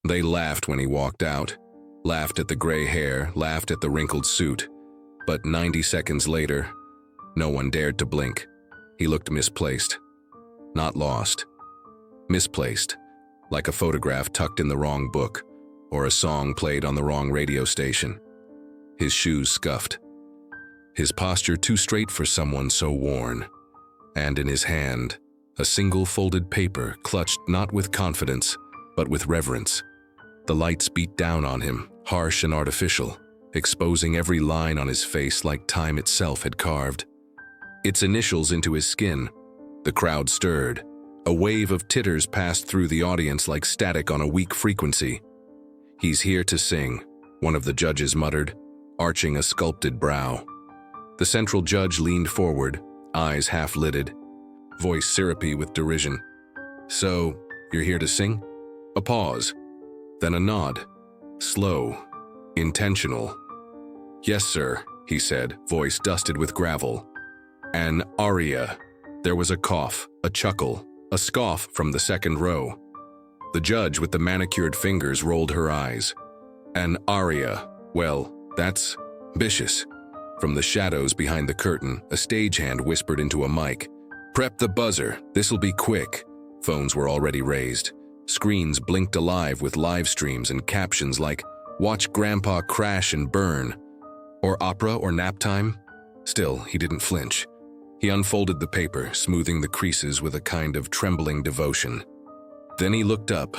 They laughed when he walked out, laughed at the gray hair, laughed at the wrinkled suit. But 90 seconds later, no one dared to blink. He looked misplaced. Not lost. Misplaced, like a photograph tucked in the wrong book, or a song played on the wrong radio station. His shoes scuffed. His posture too straight for someone so worn. And in his hand, a single folded paper clutched not with confidence, but with reverence. The lights beat down on him, harsh and artificial, exposing every line on his face like time itself had carved. Its initials into his skin. The crowd stirred. A wave of titters passed through the audience like static on a weak frequency. "He's here to sing," one of the judges muttered, arching a sculpted brow. The central judge leaned forward, eyes half-lidded, voice syrupy with derision. "So, you're here to sing?" A pause, then a nod. Slow, intentional. "Yes, sir," he said, voice dusted with gravel. "An aria." There was a cough, a chuckle, a scoff from the second row. The judge with the manicured fingers rolled her eyes. "An aria. Well, that's ambitious." From the shadows behind the curtain, a stagehand whispered into a mic. "Prep the buzzer, this'll be quick." Phones were already raised. Screens blinked alive with live streams and captions like, "Watch Grandpa crash and burn," or "Opera or nap time." Still, he didn't flinch. He unfolded the paper, smoothing the creases with a kind of trembling devotion. Then he looked up,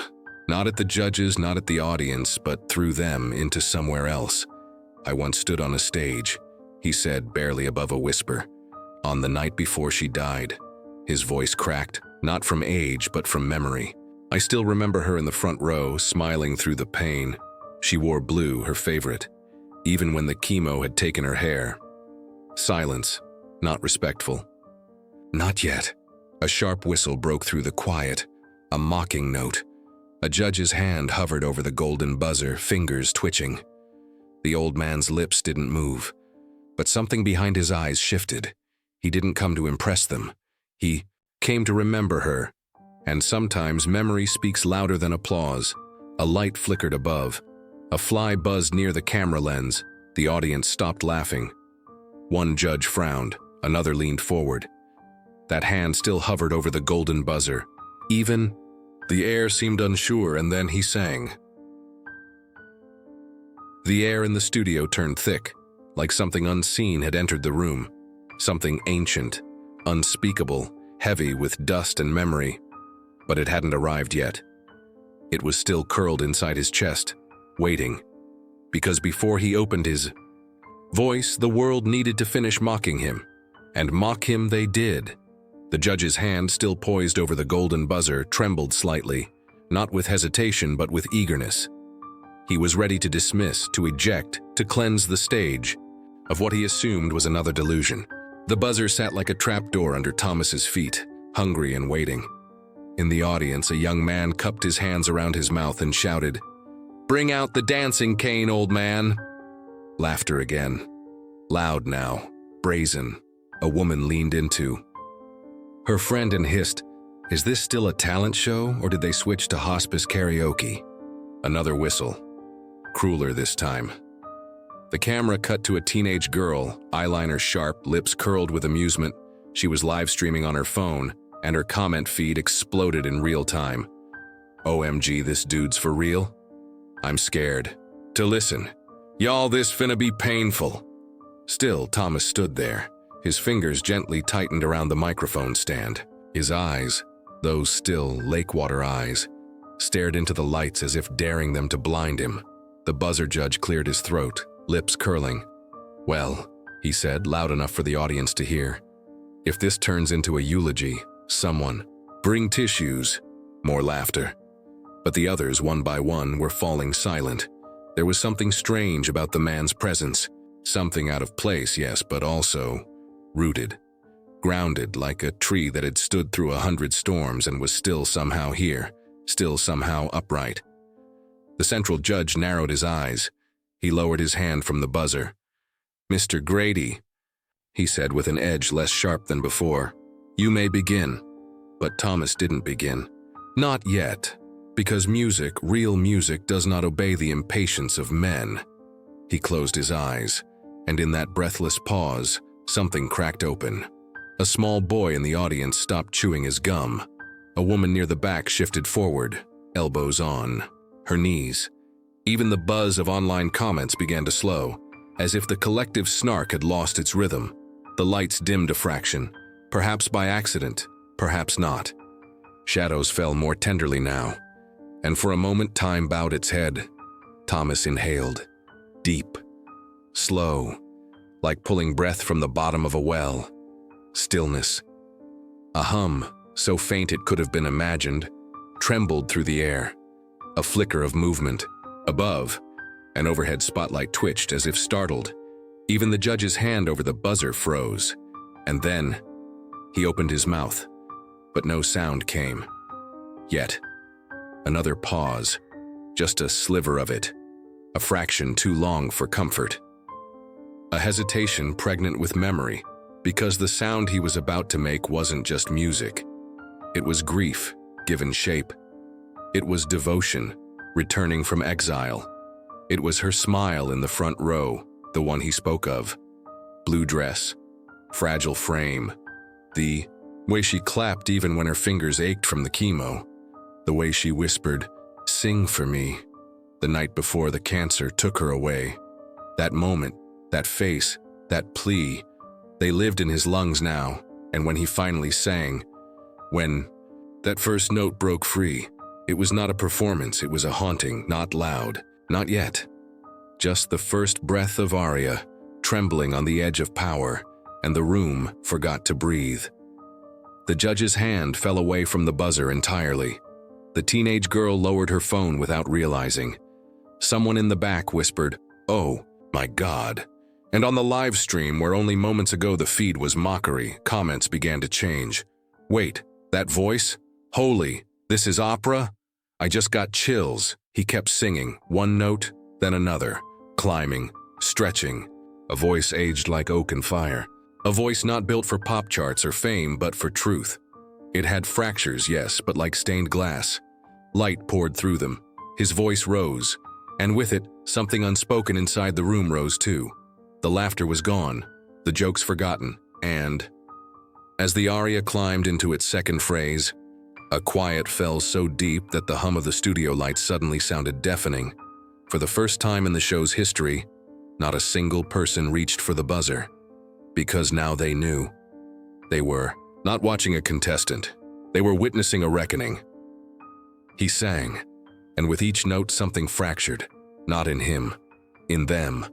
not at the judges, not at the audience, but through them into somewhere else. "I once stood on a stage," he said, barely above a whisper, "on the night before she died." His voice cracked, not from age, but from memory. "I still remember her in the front row, smiling through the pain. She wore blue, her favorite, even when the chemo had taken her hair." Silence, not respectful. "Not yet." A sharp whistle broke through the quiet, a mocking note. A judge's hand hovered over the golden buzzer, fingers twitching. The old man's lips didn't move, but something behind his eyes shifted. He didn't come to impress them. He came to remember her. And sometimes memory speaks louder than applause. A light flickered above. A fly buzzed near the camera lens. The audience stopped laughing. One judge frowned, another leaned forward. That hand still hovered over the golden buzzer. Even the air seemed unsure, and then he sang. The air in the studio turned thick, like something unseen had entered the room. Something ancient, unspeakable, heavy with dust and memory. But it hadn't arrived yet. It was still curled inside his chest, waiting. Because before he opened his voice, the world needed to finish mocking him. And mock him they did. The judge's hand, still poised over the golden buzzer, trembled slightly, not with hesitation but with eagerness. He was ready to dismiss, to eject, to cleanse the stage of what he assumed was another delusion. The buzzer sat like a trapdoor under Thomas's feet, hungry and waiting. In the audience, a young man cupped his hands around his mouth and shouted, "Bring out the dancing cane, old man." Laughter again. Loud now, brazen. A woman leaned into her friend and hissed, "Is this still a talent show, or did they switch to hospice karaoke?" Another whistle. Crueler this time. The camera cut to a teenage girl, eyeliner sharp, lips curled with amusement. She was live streaming on her phone, and her comment feed exploded in real time. "OMG, this dude's for real? I'm scared to listen. Y'all, this finna be painful." Still, Thomas stood there, his fingers gently tightened around the microphone stand. His eyes, those still lakewater eyes, stared into the lights as if daring them to blind him. The buzzer judge cleared his throat, lips curling. "Well," he said, loud enough for the audience to hear, "if this turns into a eulogy, someone, bring tissues." More laughter. But the others, one by one, were falling silent. There was something strange about the man's presence. Something out of place, yes, but also rooted. Grounded like a tree that had stood through 100 storms and was still somehow here, still somehow upright. The central judge narrowed his eyes. He lowered his hand from the buzzer. "Mr. Grady," he said with an edge less sharp than before, "you may begin." But Thomas didn't begin. Not yet. Because music, real music, does not obey the impatience of men. He closed his eyes, and in that breathless pause, something cracked open. A small boy in the audience stopped chewing his gum. A woman near the back shifted forward, elbows on, her knees. Even the buzz of online comments began to slow, as if the collective snark had lost its rhythm. The lights dimmed a fraction, perhaps by accident, perhaps not. Shadows fell more tenderly now, and for a moment time bowed its head. Thomas inhaled, deep, slow, like pulling breath from the bottom of a well. Stillness. A hum, so faint it could have been imagined, trembled through the air. A flicker of movement. Above, an overhead spotlight twitched as if startled. Even the judge's hand over the buzzer froze. And then, he opened his mouth, but no sound came. Yet, another pause, just a sliver of it, a fraction too long for comfort. A hesitation pregnant with memory, because the sound he was about to make wasn't just music. It was grief, given shape. It was devotion, returning from exile. It was her smile in the front row, the one he spoke of. Blue dress, fragile frame, the way she clapped even when her fingers ached from the chemo, the way she whispered, "Sing for me," the night before the cancer took her away. That moment, that face, that plea, they lived in his lungs now, and when he finally sang, when that first note broke free, it was not a performance, it was a haunting, not loud, not yet. Just the first breath of aria, trembling on the edge of power, and the room forgot to breathe. The judge's hand fell away from the buzzer entirely. The teenage girl lowered her phone without realizing. Someone in the back whispered, "Oh, my God." And on the live stream, where only moments ago the feed was mockery, comments began to change. "Wait, that voice? Holy, this is opera?" "I just got chills." He kept singing, one note, then another, climbing, stretching. A voice aged like oak and fire. A voice not built for pop charts or fame, but for truth. It had fractures, yes, but like stained glass. Light poured through them. His voice rose, and with it, something unspoken inside the room rose too. The laughter was gone, the jokes forgotten, and as the aria climbed into its second phrase, a quiet fell so deep that the hum of the studio lights suddenly sounded deafening. For the first time in the show's history, not a single person reached for the buzzer, because now they knew. They were not watching a contestant, they were witnessing a reckoning. He sang, and with each note something fractured, not in him, in them.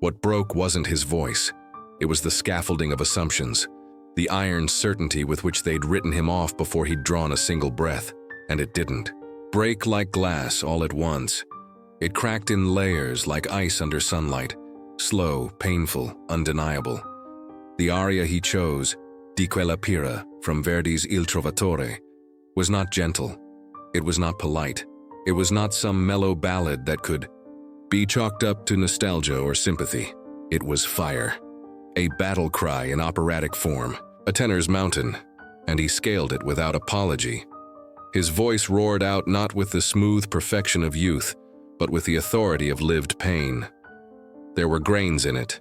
What broke wasn't his voice, it was the scaffolding of assumptions, the iron certainty with which they'd written him off before he'd drawn a single breath, and it didn't break like glass all at once. It cracked in layers like ice under sunlight, slow, painful, undeniable. The aria he chose, Di quella pira, from Verdi's Il Trovatore, was not gentle. It was not polite. It was not some mellow ballad that could be chalked up to nostalgia or sympathy. It was fire. A battle cry in operatic form, a tenor's mountain, and he scaled it without apology. His voice roared out not with the smooth perfection of youth, but with the authority of lived pain. There were grains in it,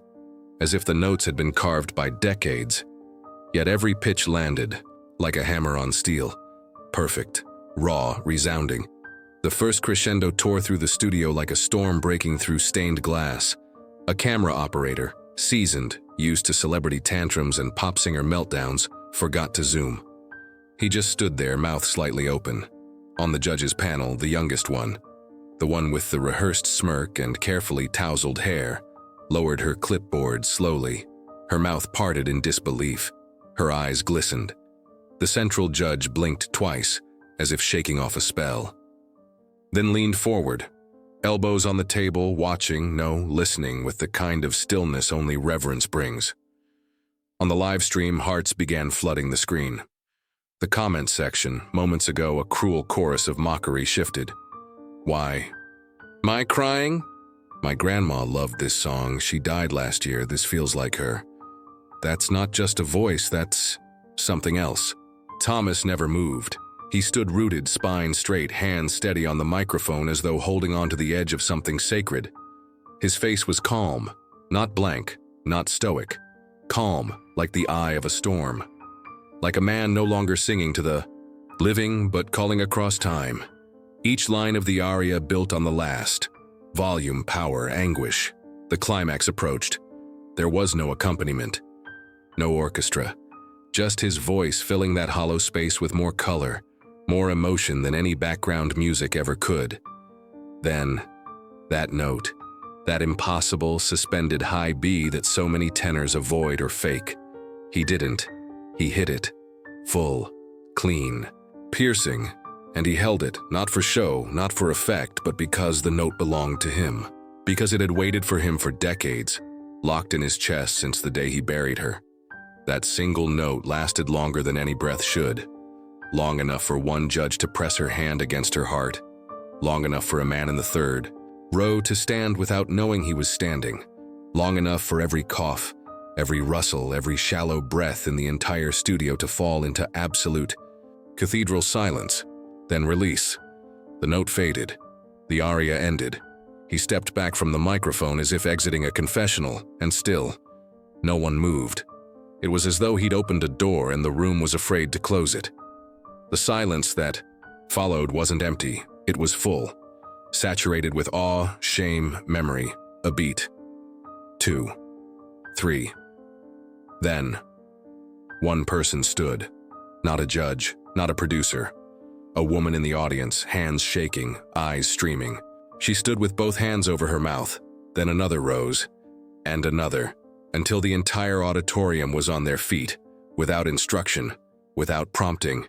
as if the notes had been carved by decades, yet every pitch landed, like a hammer on steel, perfect, raw, resounding. The first crescendo tore through the studio like a storm breaking through stained glass. A camera operator, seasoned, used to celebrity tantrums and pop singer meltdowns, forgot to zoom. He just stood there, mouth slightly open. On the judge's panel, the youngest one, the one with the rehearsed smirk and carefully tousled hair, lowered her clipboard slowly. Her mouth parted in disbelief. Her eyes glistened. The central judge blinked twice, as if shaking off a spell. Then leaned forward, elbows on the table, watching, no, listening with the kind of stillness only reverence brings. On the live stream, hearts began flooding the screen. The comments section, moments ago a cruel chorus of mockery, shifted. "Why? Am I crying? My grandma loved this song. She died last year. This feels like her. That's not just a voice, that's something else." Thomas never moved. He stood rooted, spine straight, hands steady on the microphone as though holding on to the edge of something sacred. His face was calm, not blank, not stoic. Calm, like the eye of a storm. Like a man no longer singing to the living but calling across time. Each line of the aria built on the last. Volume, power, anguish. The climax approached. There was no accompaniment. No orchestra. Just his voice filling that hollow space with more color, more emotion than any background music ever could. Then, that note. That impossible, suspended high B that so many tenors avoid or fake. He didn't. He hit it. Full. Clean. Piercing. And he held it, not for show, not for effect, but because the note belonged to him. Because it had waited for him for decades, locked in his chest since the day he buried her. That single note lasted longer than any breath should. Long enough for one judge to press her hand against her heart. Long enough for a man in the third row to stand without knowing he was standing. Long enough for every cough, every rustle, every shallow breath in the entire studio to fall into absolute cathedral silence. Then release. The note faded. The aria ended. He stepped back from the microphone as if exiting a confessional, and still, no one moved. It was as though he'd opened a door and the room was afraid to close it. The silence that followed wasn't empty, it was full. Saturated with awe, shame, memory. A beat. 2. 3. Then, one person stood. Not a judge, not a producer. A woman in the audience, hands shaking, eyes streaming. She stood with both hands over her mouth. Then another rose. And another. Until the entire auditorium was on their feet. Without instruction. Without prompting.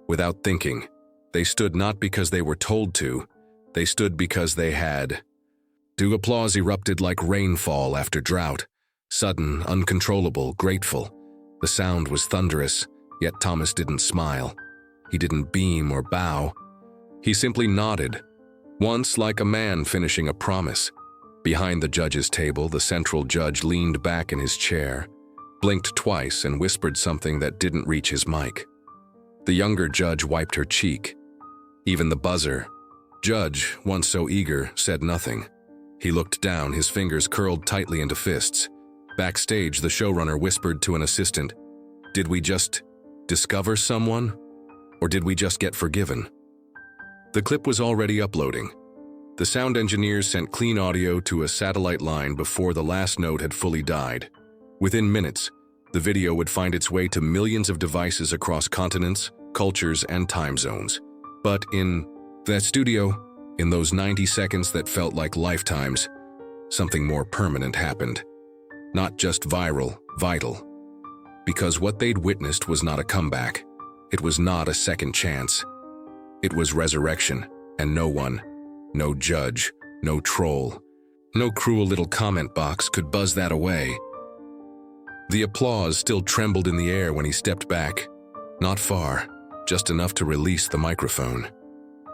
Without thinking. They stood not because they were told to. They stood because they had. The applause erupted like rainfall after drought. Sudden, uncontrollable, grateful. The sound was thunderous, yet Thomas didn't smile. He didn't beam or bow. He simply nodded, once like a man finishing a promise. Behind the judge's table, the central judge leaned back in his chair, blinked twice and whispered something that didn't reach his mic. The younger judge wiped her cheek. Even the buzzer, judge, once so eager, said nothing. He looked down, his fingers curled tightly into fists. Backstage, the showrunner whispered to an assistant, "Did we just discover someone? Or did we just get forgiven?" The clip was already uploading. The sound engineers sent clean audio to a satellite line before the last note had fully died. Within minutes, the video would find its way to millions of devices across continents, cultures, and time zones. But in that studio, in those 90 seconds that felt like lifetimes, something more permanent happened. Not just viral, vital. Because what they'd witnessed was not a comeback. It was not a second chance. It was resurrection, and no one, no judge, no troll, no cruel little comment box could buzz that away. The applause still trembled in the air when he stepped back. Not far, just enough to release the microphone.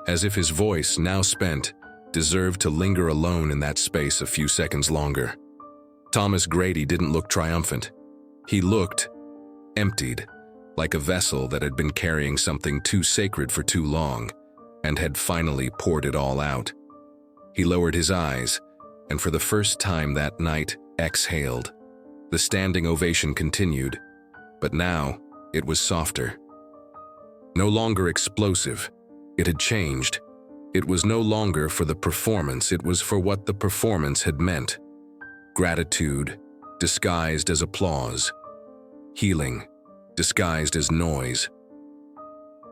As if his voice, now spent, deserved to linger alone in that space a few seconds longer. Thomas Grady didn't look triumphant. He looked emptied, like a vessel that had been carrying something too sacred for too long, and had finally poured it all out. He lowered his eyes, and for the first time that night, exhaled. The standing ovation continued, but now it was softer. No longer explosive. It had changed. It was no longer for the performance, it was for what the performance had meant. Gratitude, disguised as applause. Healing, disguised as noise.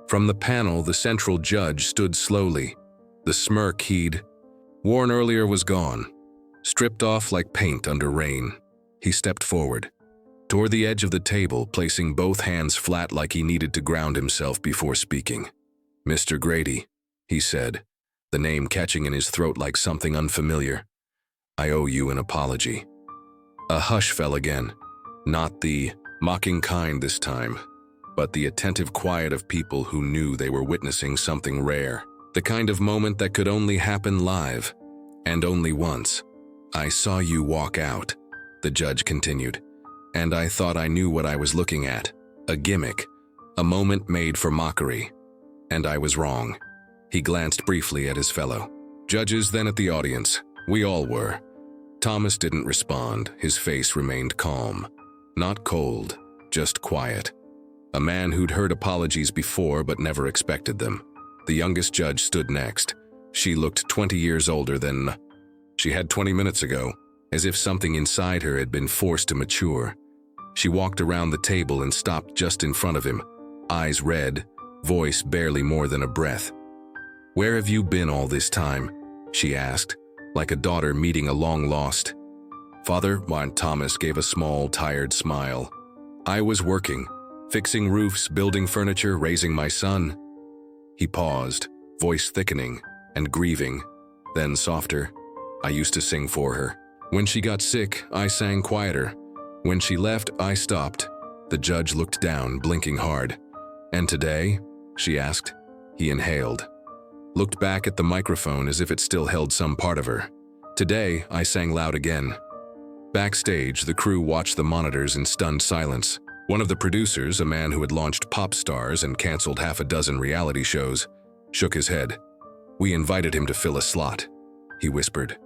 From the panel, the central judge stood slowly. The smirk he'd worn earlier was gone, stripped off like paint under rain. He stepped forward, toward the edge of the table, placing both hands flat like he needed to ground himself before speaking. "Mr. Grady," he said, the name catching in his throat like something unfamiliar. "I owe you an apology." A hush fell again, not the mocking kind this time, but the attentive quiet of people who knew they were witnessing something rare, the kind of moment that could only happen live, and only once. "I saw you walk out," the judge continued, "and I thought I knew what I was looking at. A gimmick, a moment made for mockery. And I was wrong. He glanced briefly at his fellow judges, then at the audience. We all were. Thomas didn't respond. His face remained calm. Not cold, just quiet. A man who'd heard apologies before but never expected them. The youngest judge stood next. She looked 20 years older than she had 20 minutes ago, as if something inside her had been forced to mature. She walked around the table and stopped just in front of him, eyes red, voice barely more than a breath. "Where have you been all this time?" she asked, like a daughter meeting a long-lost. "Father," Thomas gave a small, tired smile. "I was working, fixing roofs, building furniture, raising my son." He paused, voice thickening and grieving, then softer. "I used to sing for her. When she got sick, I sang quieter. When she left, I stopped." The judge looked down, blinking hard. "And today?" she asked. He inhaled, looked back at the microphone as if it still held some part of her. "Today, I sang loud again." Backstage, the crew watched the monitors in stunned silence. One of the producers, a man who had launched Pop Stars and canceled half a dozen reality shows, shook his head. "We invited him to fill a slot," he whispered.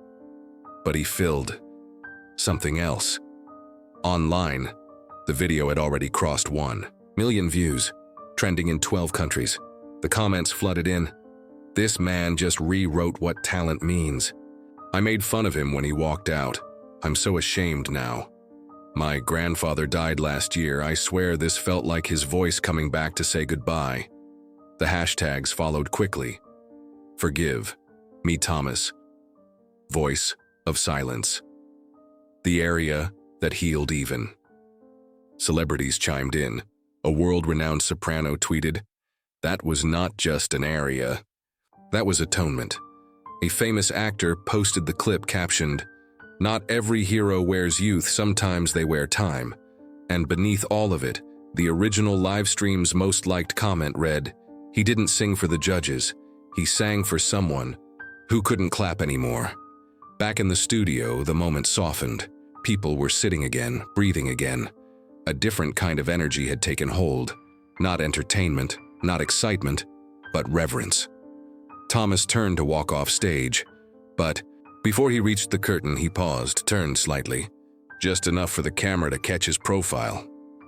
But he filled something else. Online, the video had already crossed 1 million views, trending in 12 countries. The comments flooded in. "This man just rewrote what talent means. I made fun of him when he walked out. I'm so ashamed now. My grandfather died last year. I swear this felt like his voice coming back to say goodbye." The hashtags followed quickly. "Forgive me, Thomas." Voice of silence. "The aria that healed even." Celebrities chimed in. A world-renowned soprano tweeted, "That was not just an aria. That was atonement." A famous actor posted the clip captioned, "Not every hero wears youth, sometimes they wear time." And beneath all of it, the original live stream's most liked comment read, "He didn't sing for the judges. He sang for someone who couldn't clap anymore." Back in the studio, the moment softened. People were sitting again, breathing again. A different kind of energy had taken hold. Not entertainment, not excitement, but reverence. Thomas turned to walk off stage, but before he reached the curtain, he paused, turned slightly, just enough for the camera to catch his profile.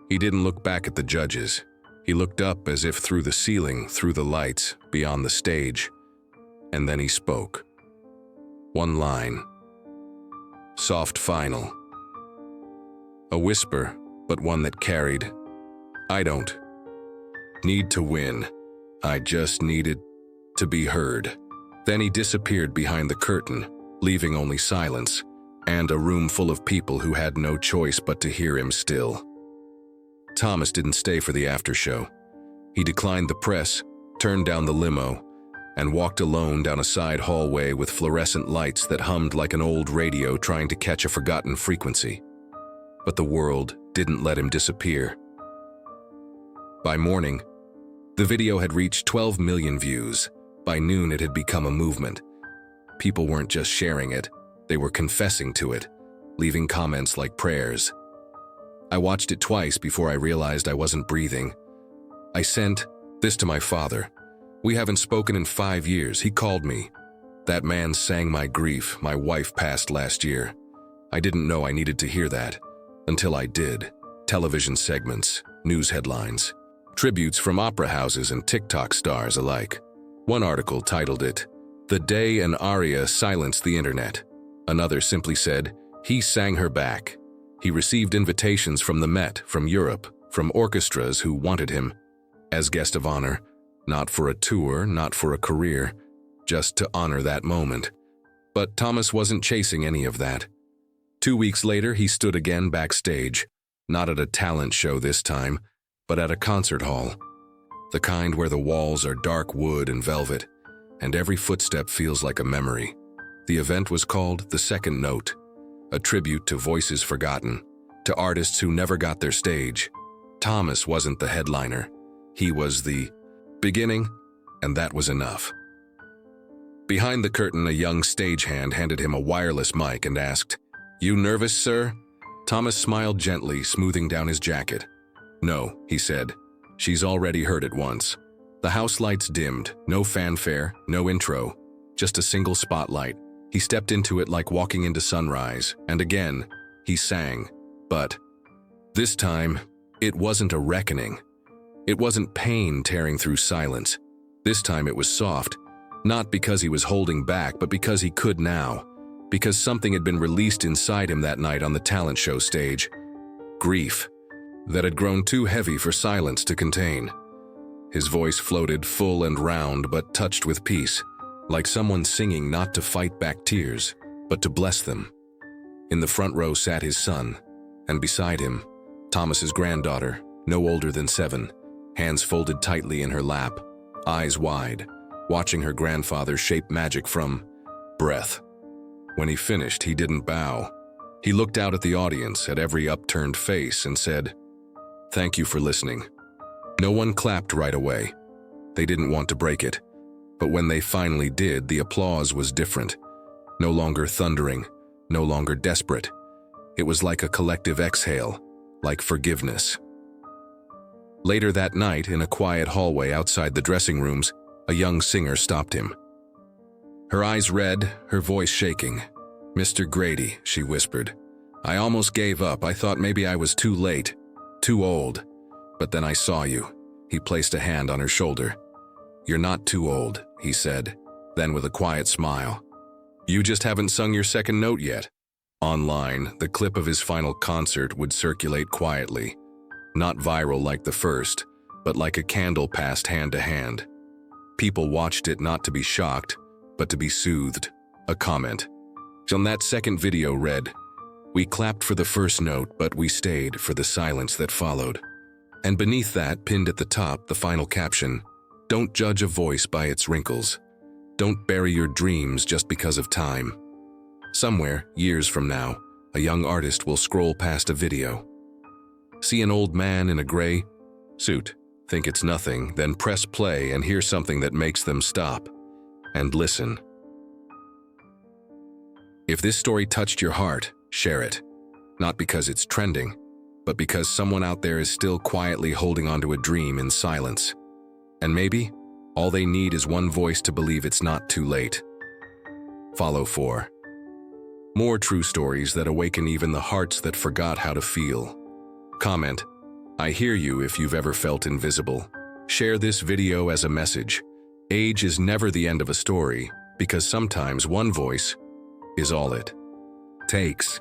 He didn't look back at the judges. He looked up as if through the ceiling, through the lights, beyond the stage. And then he spoke. One line. Soft final. A whisper, but one that carried. "I don't need to win. I just needed to be heard." Then he disappeared behind the curtain, leaving only silence, and a room full of people who had no choice but to hear him still. Thomas didn't stay for the after show. He declined the press, turned down the limo, and walked alone down a side hallway with fluorescent lights that hummed like an old radio trying to catch a forgotten frequency. But the world didn't let him disappear. By morning, the video had reached 12 million views. By noon, it had become a movement. People weren't just sharing it, they were confessing to it, leaving comments like prayers. I watched it twice before I realized I wasn't breathing. I sent this to my father. "We haven't spoken in 5 years. He called me. That man sang my grief. My wife passed last year. I didn't know I needed to hear that. Until I did." Television segments, news headlines, tributes from opera houses and TikTok stars alike. One article titled it, "The Day an Aria Silenced the Internet." Another simply said, "He sang her back." He received invitations from the Met, from Europe, from orchestras who wanted him as guest of honor, not for a tour, not for a career, just to honor that moment. But Thomas wasn't chasing any of that. 2 weeks later, he stood again backstage, not at a talent show this time, but at a concert hall. The kind where the walls are dark wood and velvet, and every footstep feels like a memory. The event was called The Second Note, a tribute to voices forgotten, to artists who never got their stage. Thomas wasn't the headliner. He was the beginning, and that was enough. Behind the curtain, a young stagehand handed him a wireless mic and asked, "You nervous, sir?" Thomas smiled gently, smoothing down his jacket. "No," he said. "She's already heard it once." The house lights dimmed, no fanfare, no intro, just a single spotlight. He stepped into it like walking into sunrise, and again, he sang. But this time, it wasn't a reckoning. It wasn't pain tearing through silence. This time it was soft, not because he was holding back, but because he could now, because something had been released inside him that night on the talent show stage. Grief that had grown too heavy for silence to contain. His voice floated full and round, but touched with peace, like someone singing not to fight back tears, but to bless them. In the front row sat his son, and beside him, Thomas's granddaughter, no older than 7, hands folded tightly in her lap, eyes wide, watching her grandfather shape magic from breath. When he finished, he didn't bow. He looked out at the audience, at every upturned face, and said, "Thank you for listening." No one clapped right away. They didn't want to break it. But when they finally did, the applause was different. No longer thundering, no longer desperate. It was like a collective exhale, like forgiveness. Later that night, in a quiet hallway outside the dressing rooms, a young singer stopped him. Her eyes red, her voice shaking. "Mr. Grady," she whispered. "I almost gave up. I thought maybe I was too late, too old. But then I saw you." He placed a hand on her shoulder. "You're not too old," he said, then with a quiet smile. "You just haven't sung your second note yet." Online, the clip of his final concert would circulate quietly, not viral like the first, but like a candle passed hand to hand. People watched it not to be shocked, but to be soothed. A comment on that second video read, "We clapped for the first note, but we stayed for the silence that followed." And beneath that, pinned at the top, the final caption, "Don't judge a voice by its wrinkles. Don't bury your dreams just because of time." Somewhere, years from now, a young artist will scroll past a video, see an old man in a gray suit, think it's nothing, then press play and hear something that makes them stop and listen. If this story touched your heart, share it. Not because it's trending, but because someone out there is still quietly holding onto a dream in silence. And maybe all they need is one voice to believe it's not too late. Follow for more true stories that awaken even the hearts that forgot how to feel. Comment, "I hear you," if you've ever felt invisible. Share this video as a message. Age is never the end of a story, because sometimes one voice is all it takes.